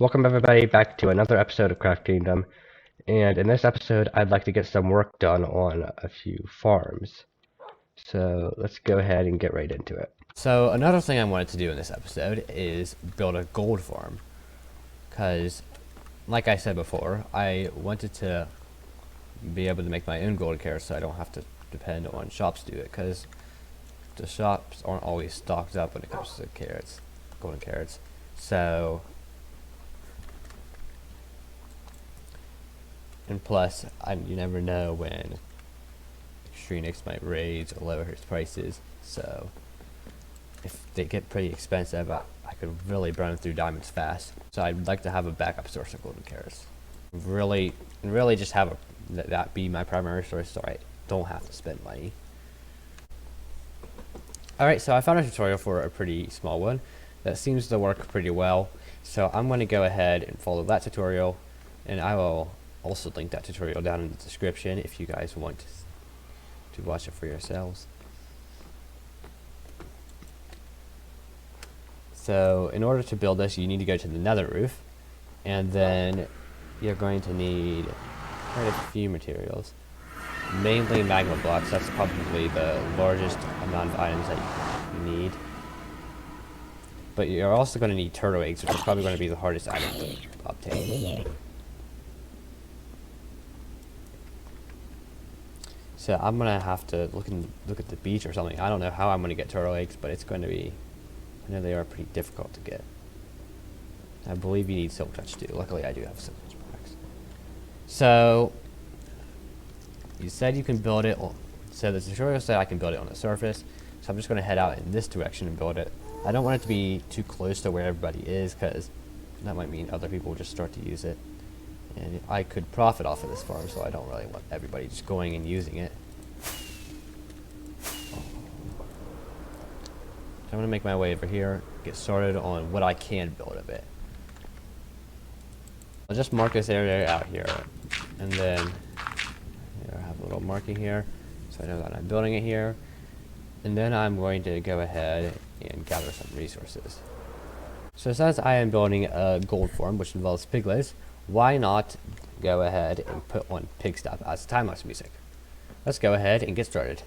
Welcome everybody back to another episode of CraftKingdom, and in this episode I'd like to get some work done on a few farms. So let's go ahead and get right into it. So another thing I wanted to do in this episode is build a gold farm, because like I said before, I wanted to be able to make my own gold carrots so I don't have to depend on shops to do it, because the shops aren't always stocked up when it comes to carrots, golden carrots. So, and plus, you never know when Extrenix might raise or lower his prices, so if they get pretty expensive, I could really burn through diamonds fast. So I'd like to have a backup source of golden carrots. Really just have that be my primary source so I don't have to spend money. Alright, so I found a tutorial for a pretty small one that seems to work pretty well. So I'm going to go ahead and follow that tutorial, and I will also link that tutorial down in the description if you guys want to watch it for yourselves. So in order to build this, you need to go to the nether roof, and then you're going to need quite a few materials. Mainly magma blocks, that's probably the largest amount of items that you need. But you're also going to need turtle eggs, which is probably going to be the hardest item to obtain. So I'm going to have to look at the beach or something. I don't know how I'm going to get turtle eggs, but it's going to be... I know they are pretty difficult to get. I believe you need silk touch too. Luckily I do have silk touch products. So... you said you can build it on, so the tutorial said I can build it on the surface, so I'm just going to head out in this direction and build it. I don't want it to be too close to where everybody is, because that might mean other people will just start to use it, and I could profit off of this farm, so I don't really want everybody just going and using it. So I'm going to make my way over here, get started on what I can build of it. I'll just mark this area out here, and then I have a little marking here, so I know that I'm building it here. And then I'm going to go ahead and gather some resources. So since I am building a gold farm, which involves piglets, why not go ahead and put on Pigstep as time-lapse music? Let's go ahead and get started.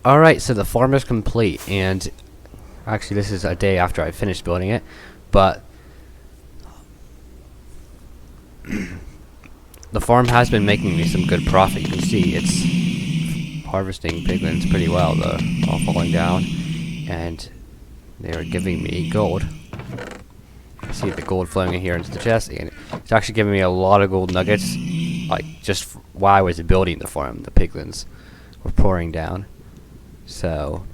Alright, so the farm is complete, and actually this is a day after I finished building it, but the farm has been making me some good profit. You can see it's harvesting piglins pretty well. They're all falling down, and they are giving me gold. I see the gold flowing in here into the chest, and it's actually giving me a lot of gold nuggets, like just while I was building the farm. The piglins were pouring down. So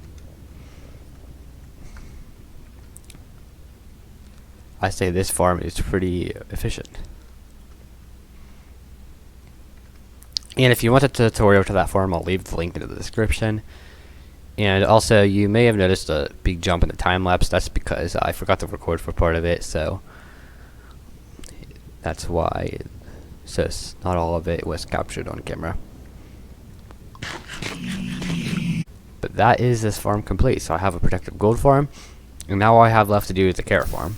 I say this farm is pretty efficient. And if you want a tutorial to that farm, I'll leave the link in the description. And also, you may have noticed a big jump in the time lapse. That's because I forgot to record for part of it, so that's why. So not all of it was captured on camera. But that is this farm complete. So I have a protective gold farm, and now all I have left to do is the carrot farm.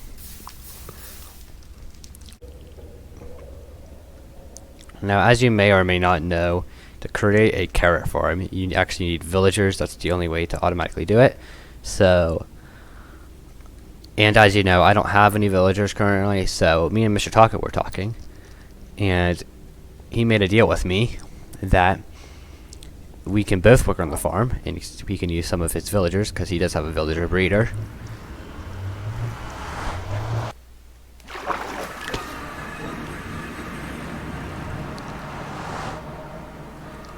Now, as you may or may not know, to create a carrot farm, you actually need villagers. That's the only way to automatically do it. So, and as you know, I don't have any villagers currently, so me and Mr. Taka were talking, and he made a deal with me that we can both work on the farm, and we can use some of his villagers, because he does have a villager breeder.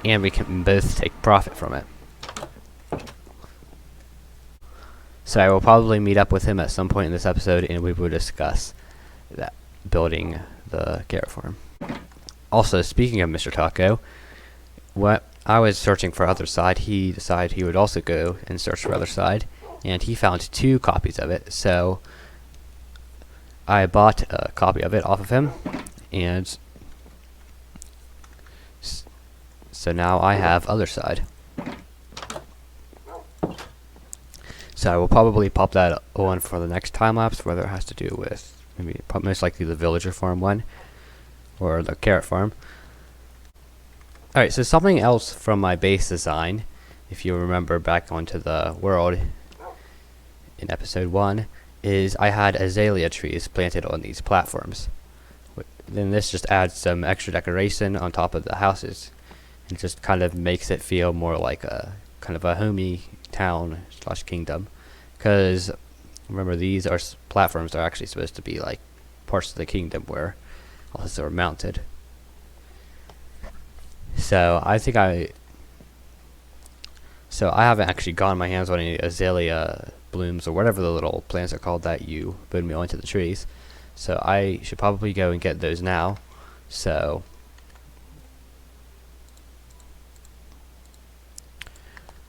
And we can both take profit from it. So I will probably meet up with him at some point in this episode, and we will discuss that building the carrot farm. Also, speaking of Mr. Taco, what I was searching for Otherside, he decided he would also go and search for Otherside, and he found 2 copies of it. So I bought a copy of it off of him, and so now I have Otherside. So I will probably pop that on for the next time lapse, whether it has to do with maybe most likely the villager farm one or the carrot farm. Alright, so something else from my base design, if you remember back onto the world in episode 1, is I had azalea trees planted on these platforms. Then this just adds some extra decoration on top of the houses. It just kind of makes it feel more like a kind of a homey town / kingdom, because remember, these are platforms are actually supposed to be like parts of the kingdom where all this are mounted. So I haven't actually gotten my hands on any Azalea Blooms or whatever the little plants are called that you put me onto the trees. So I should probably go and get those now. So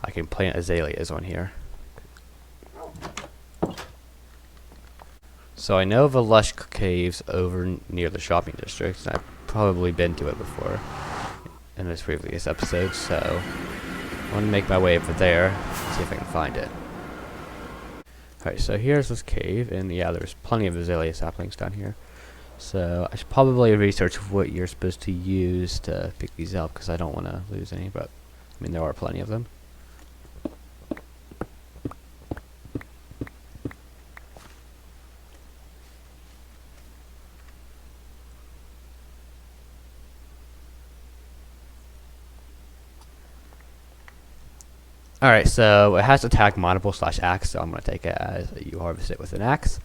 I can plant azaleas on here. So I know of a lush caves over near the shopping district, and I've probably been to it before in this previous episode, so I want to make my way over there and see if I can find it. Alright, so here's this cave, and yeah, there's plenty of azalea saplings down here. So I should probably research what you're supposed to use to pick these up, because I don't want to lose any, but I mean, there are plenty of them. Alright, so it has attack modible / axe, so I'm going to take it as you harvest it with an axe.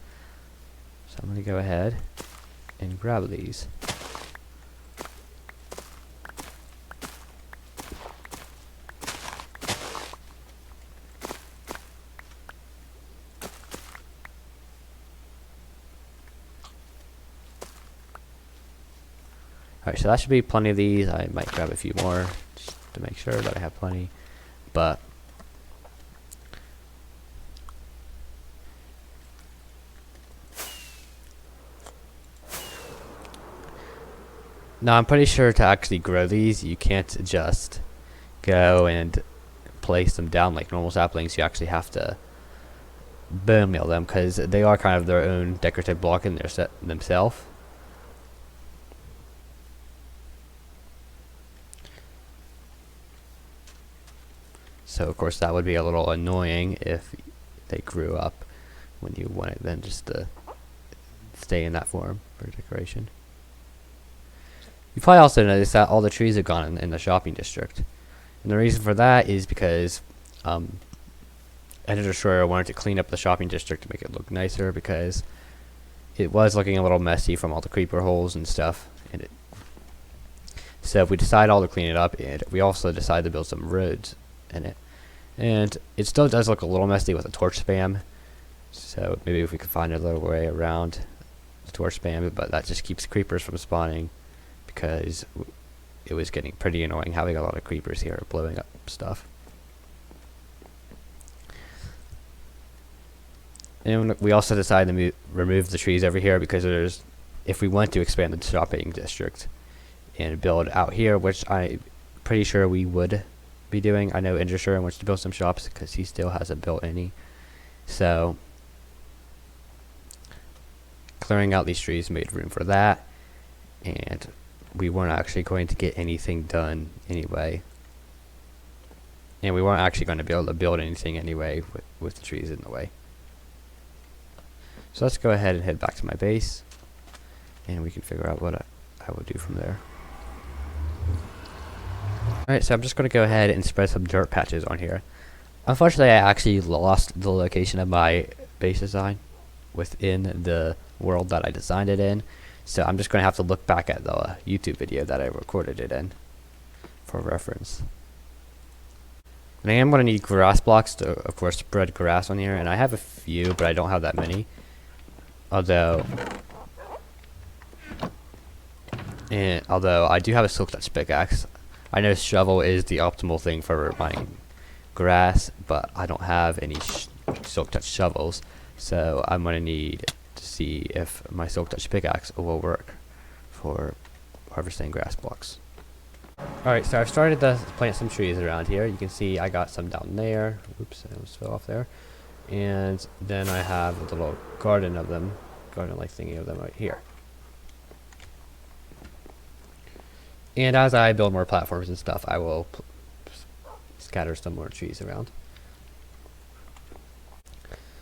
So I'm going to go ahead and grab these. Alright, so that should be plenty of these. I might grab a few more just to make sure that I have plenty. But now I'm pretty sure to actually grow these, you can't just go and place them down like normal saplings. You actually have to bone meal them, because they are kind of their own decorative block in their set themselves. So of course that would be a little annoying if they grew up when you wanted them just to stay in that form for decoration. You probably also noticed that all the trees have gone in the shopping district. And the reason for that is because Editor Schroyer wanted to clean up the shopping district to make it look nicer, because it was looking a little messy from all the creeper holes and stuff in it. So if we decide all to clean it up, and we also decide to build some roads in it. And it still does look a little messy with the torch spam, so maybe if we could find a little way around the torch spam, but that just keeps creepers from spawning, because it was getting pretty annoying having a lot of creepers here blowing up stuff. And we also decided to remove the trees over here, because if we want to expand the shopping district and build out here, which I'm pretty sure we would be doing. I know Indra wants to build some shops because he still hasn't built any. So clearing out these trees made room for that, and we weren't actually going to get anything done anyway. And we weren't actually going to be able to build anything anyway with the trees in the way. So let's go ahead and head back to my base, and we can figure out what I will do from there. Alright, so I'm just going to go ahead and spread some dirt patches on here. Unfortunately, I actually lost the location of my base design within the world that I designed it in. So I'm just going to have to look back at the YouTube video that I recorded it in for reference. And I am going to need grass blocks to, of course, spread grass on here. And I have a few, but I don't have that many. Although And although I do have a silk touch pickaxe, I know shovel is the optimal thing for mining grass, but I don't have any silk touch shovels, so I'm gonna need to see if my silk touch pickaxe will work for harvesting grass blocks. Alright, so I've started to plant some trees around here. You can see I got some down there. Oops, I almost fell off there. And then I have a little garden of them, garden-like thingy of them right here. And as I build more platforms and stuff, I will scatter some more trees around.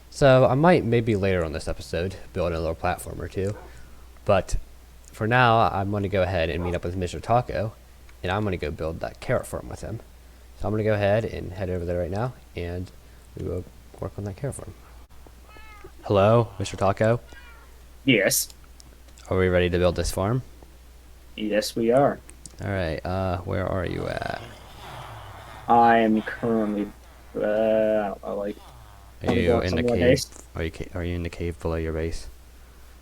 So I might maybe later on this episode build a little platform or two. But for now, I'm going to go ahead and meet up with Mr. Taco. And I'm going to go build that carrot farm with him. So I'm going to go ahead and head over there right now. And we will work on that carrot farm. Hello, Mr. Taco? Yes. Are we ready to build this farm? Yes, we are. Alright, where are you at? I am currently, I don't know, like, Are you in the cave? base? Are you in the cave below your base?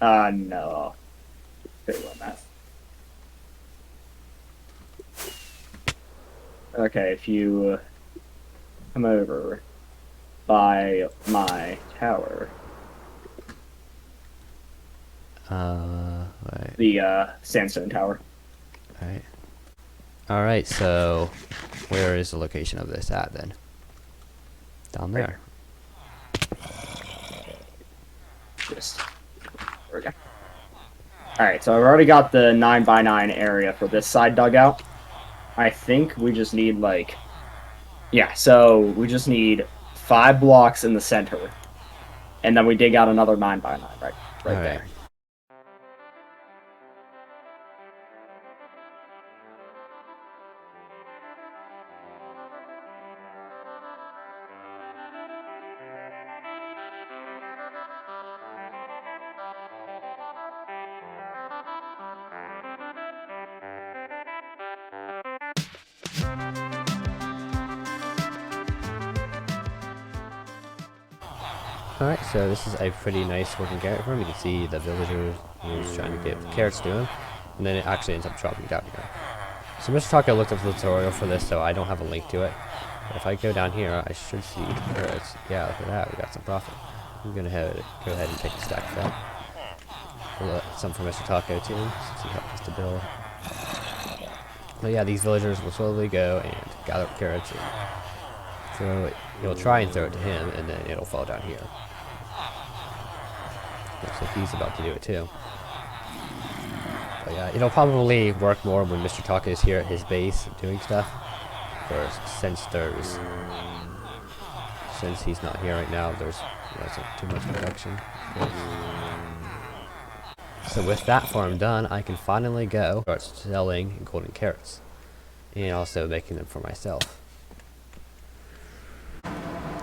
No. Pretty well, Matt. Okay, if you come over by my tower, right. the sandstone tower. Alright. Alright, so where is the location of this at then? Down there. Just there we go. Alright, so I've already got the 9x9 area for this side dug out. I think we just need like, yeah, so we just need 5 blocks in the center, and then we dig out another 9x9 right there. Alright, so this is a pretty nice working carrot farm. You can see the villagers who's trying to get carrots to him, and then it actually ends up dropping down here. So Mr. Taco looked up the tutorial for this, so I don't have a link to it. But if I go down here, I should see carrots. Yeah, look at that, we got some profit. I'm gonna go ahead and take a stack of that. Some for Mr. Taco too, since he helped us to build. But yeah, these villagers will slowly go and gather up carrots and throw it. You'll try and throw it to him, and then it'll fall down here. Looks like he's about to do it too. But yeah, it'll probably work more when Mr. Taco is here at his base doing stuff. Or since he's not here right now, there's too much production. So with that farm done, I can finally go start selling golden carrots, and also making them for myself.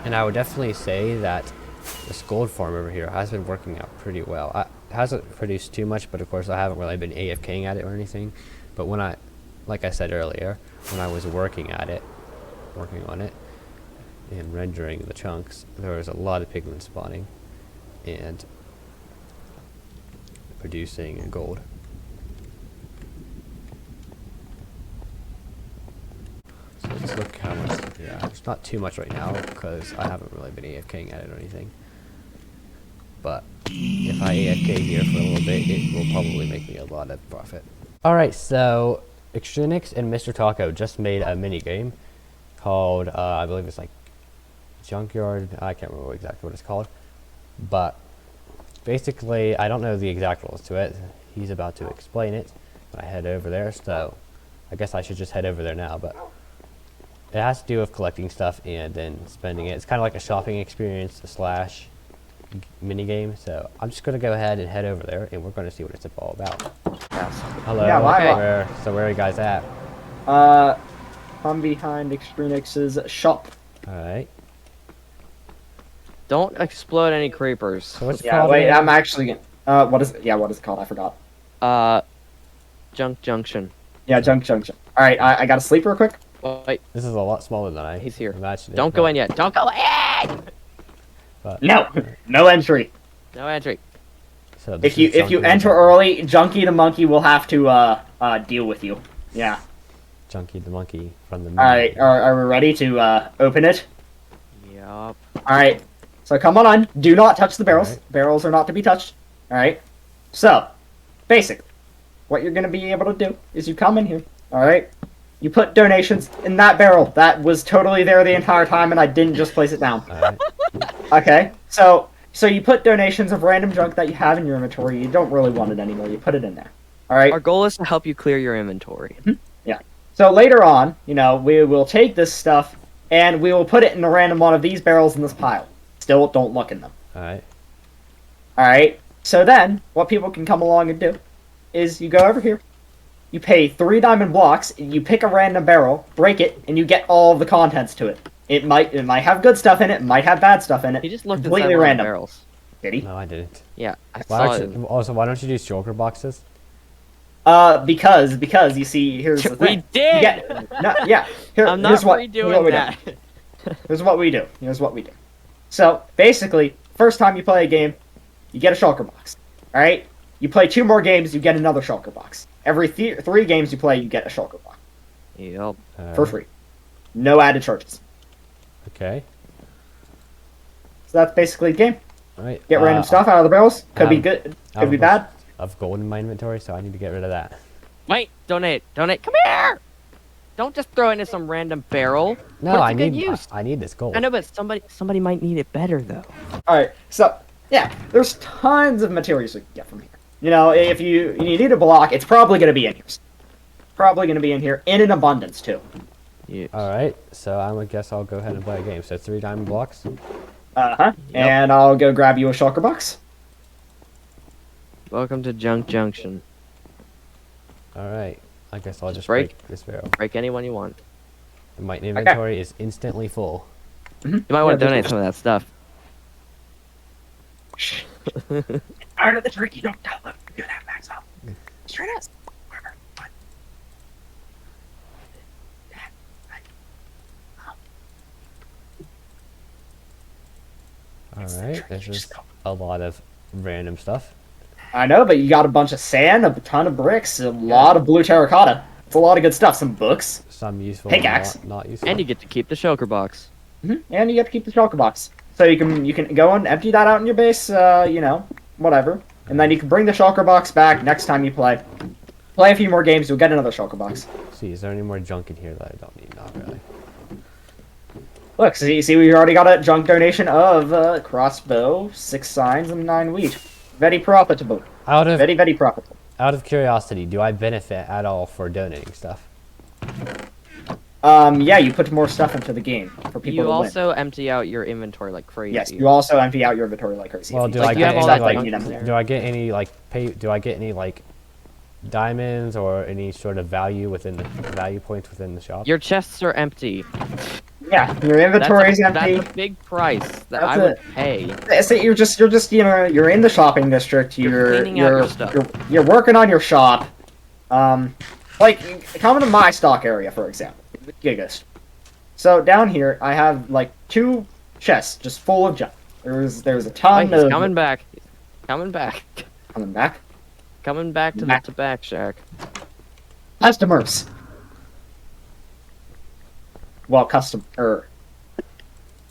And I would definitely say that this gold farm over here has been working out pretty well. It hasn't produced too much, but of course I haven't really been AFKing at it or anything. But when like I said earlier, when I was working on it, and rendering the chunks, there was a lot of piglins spawning and producing gold. So let's look how much. Yeah, there's not too much right now because I haven't really been AFKing at it or anything. But if I AFK here for a little bit, it will probably make me a lot of profit. Alright, so Extrinix and Mr. Taco just made a mini game called, I believe it's like Junkyard. I can't remember exactly what it's called. But basically, I don't know the exact rules to it. He's about to explain it when I head over there, so I guess I should just head over there now. But it has to do with collecting stuff and then spending it. It's kind of like a shopping experience slash mini game. So I'm just going to go ahead and head over there, and we're going to see what it's all about. Yes. Hello. Yeah, Where are you guys at? I'm behind Extrinix's shop. All right. Don't explode any creepers. So what's it Yeah, called wait, again? I'm actually gonna, what is it? Yeah, what is it called? I forgot. Junk Junction. Yeah, Junction. Alright, I gotta sleep real quick. Wait, This is a lot smaller than I he's here. imagined it, Don't go but- in yet. Don't go in! but- No! No entry! No entry. So If you enter early, Junkie the monkey will have to deal with you. Yeah. Junkie the monkey from the. All right. Are we ready to open it? Yup. All right. So come on. Do not touch the barrels. Alright. Barrels are not to be touched. All right. So, basically, what you're gonna be able to do is you come in here. All right. You put donations in that barrel that was totally there the entire time, and I didn't just place it down. Alright. Okay. So you put donations of random junk that you have in your inventory. You don't really want it anymore. You put it in there. All right. Our goal is to help you clear your inventory. So later on, we will take this stuff and we will put it in a random one of these barrels in this pile. Still, don't look in them. Alright. Alright? So then, what people can come along and do is you go over here, you pay 3 diamond blocks, you pick a random barrel, break it, and you get all of the contents to it. It might have good stuff in it, might have bad stuff in it. He just looked completely inside one of the random. barrels. Did he? No, I didn't. Yeah, I Why saw don't it. you, also, why don't you do shulker boxes? Because you see, here's the We thing. did! You get, no, yeah. I'm not here's what redoing we that. do. Here's what we do. Here's what we do. So basically, first time you play a game, you get a shulker box. All right. You play 2 more games, you get another shulker box. Every 3 games you play, you get a shulker box Yup. for free, no added charges. Okay. So that's basically the game. Alright. Get random stuff out of the barrels. Could be um, good. I Could be have bad. Of gold in my inventory, so I need to get rid of that. Wait, donate. Come here! Don't just throw it into some random barrel. No, Put it to I good need. use. I need this gold. I know, but somebody might need it better though. All right. So yeah, there's tons of materials you can get from here. If you need a block, it's probably going to be in here. Probably going to be in here in an abundance too. Yeah. Alright, so I would guess I'll go ahead and play a game. So 3 diamond blocks. Yep. And I'll go grab you a shulker box. Welcome to Junk Junction. Alright. I guess I'll just break. break this barrel. Break anyone you want. And my inventory is instantly full. You might want to donate some of that stuff. Out of the trick, you don't download. Do that, Max. Straight up. Alright, this is a lot of random stuff. I know, but you got a bunch of sand, a ton of bricks, a lot of blue terracotta. It's a lot of good stuff. Some books. Some useful, Pickaxe. not useful. And you get to keep the shulker box. And you get to keep the shulker box. So you can go and empty that out in your base, whatever. And then you can bring the shulker box back next time you play. Play a few more games, you'll get another shulker box. See, is there any more junk in here that I don't need? Not really. Look, see, we already got a junk donation of crossbow, 6 signs, and 9 wheat. Very profitable. Very, very profitable. Out of curiosity, do I benefit at all for donating stuff? Yeah, you put more stuff into the game for people You to win. also empty out your inventory like crazy. Yes, you also empty out your inventory like crazy. Well, if do you I like, get you any have like, you need them. do I get any like do I get any like diamonds or any sort of value points within the shop? Your chests are empty. Yeah, your inventory is empty. That's a big price that That's I would pay. So you're just you're in the shopping district. You're cleaning out your stuff. You're working on your shop. Like come to my stock area for example, Gigas. So down here I have like 2 chests just full of junk. There's a ton Wait, he's of coming back. Coming back. coming back. Coming back to Back. the tobacco shack. Customers. Well,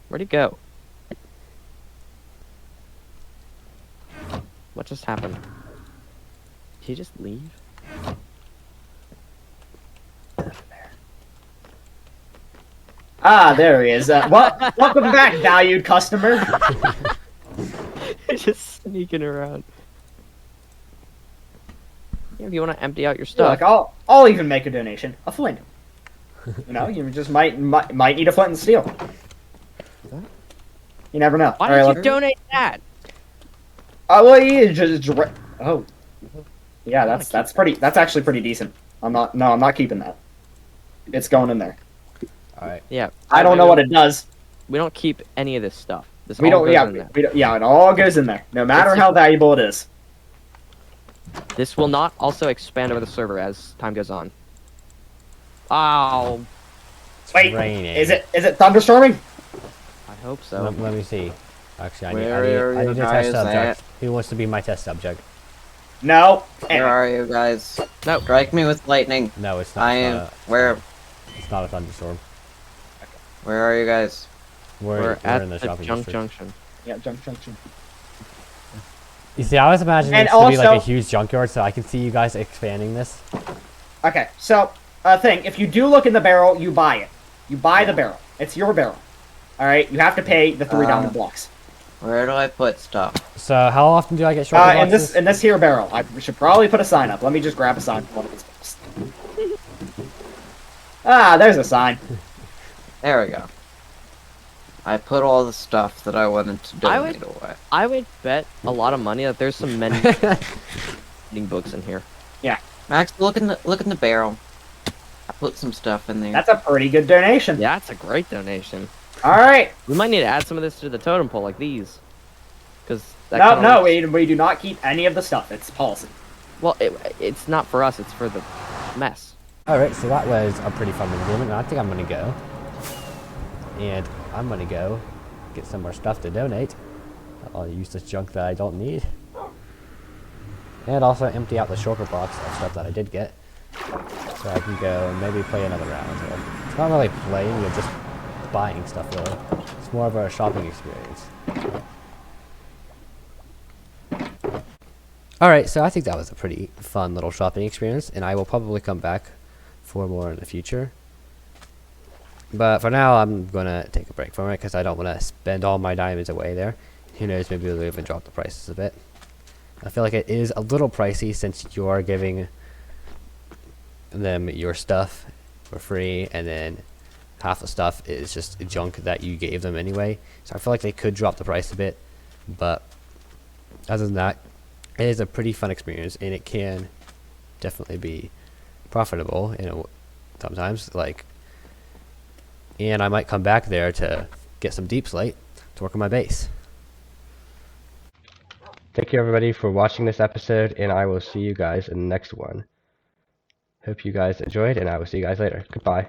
Where'd he go? What just happened? Did he just leave? there he is. Welcome back, valued customer. He's just sneaking around. Yeah, if you want to empty out your stuff. Look, I'll even make a donation. A flint. You just might need a flint and steel. You never know. Why All did right, you donate that? well, you just oh, yeah, that's actually pretty decent. I'm not keeping that. It's going in there. Alright. Yeah. I don't know what it does. We don't keep any of this stuff. This We all don't. goes Yeah, in there. we don't, yeah, it all goes in there, no matter how valuable it is. This will not also expand over the server as time goes on. Oh, It's Wait, raining. is it thunderstorming? I hope so. Let me see. Actually, Where I are need you a test guys subject. at? Who wants to be my test subject? No. Where are you guys? No. Strike me with lightning. No, it's not. I am. Where? It's not a thunderstorm. Where are you guys? We're at in the the shopping junk district. junction. Yeah, junction. You see, I was imagining And this to be like a also- huge junkyard, so I can see you guys expanding this. Okay, so, if you do look in the barrel, you buy it. You buy the barrel. It's your barrel. Alright, you have to pay the 3 diamond blocks. Where do I put stuff? So how often do I get short In boxes? this here barrel. I should probably put a sign up. Let me just grab a sign for one of these barrels. Ah, there's a sign. There we go. I put all the stuff that I wanted to I donate away. I would bet a lot of money that there's some mending books in here. Max, look in the barrel. I put some stuff in there. That's a pretty good donation. Yeah, that's a great donation. Alright. We might need to add some of this to the totem pole, like these. Because No, we do not keep any of the stuff. It's policy. Well, it's not for us. It's for the mess. Alright, so that was a pretty fun agreement, and I think I'm gonna go. And I'm gonna go get some more stuff to donate. I'll use this junk that I don't need. And also empty out the shulker box of stuff that I did get. So I can go and maybe play another round. Well, it's not really playing, you're just buying stuff really. It's more of a shopping experience. Alright, so I think that was a pretty fun little shopping experience, and I will probably come back for more in the future. But for now, I'm gonna take a break from it because I don't want to spend all my diamonds away there. Who knows, maybe they'll even drop the prices a bit. I feel like it is a little pricey since you are giving them your stuff for free, and then half the stuff is just junk that you gave them anyway. So I feel like they could drop the price a bit, but other than that, it is a pretty fun experience, and it can definitely be profitable, you know, sometimes. And I might come back there to get some deep slate to work on my base. Thank you everybody for watching this episode, and I will see you guys in the next one. Hope you guys enjoyed, and I will see you guys later. Goodbye.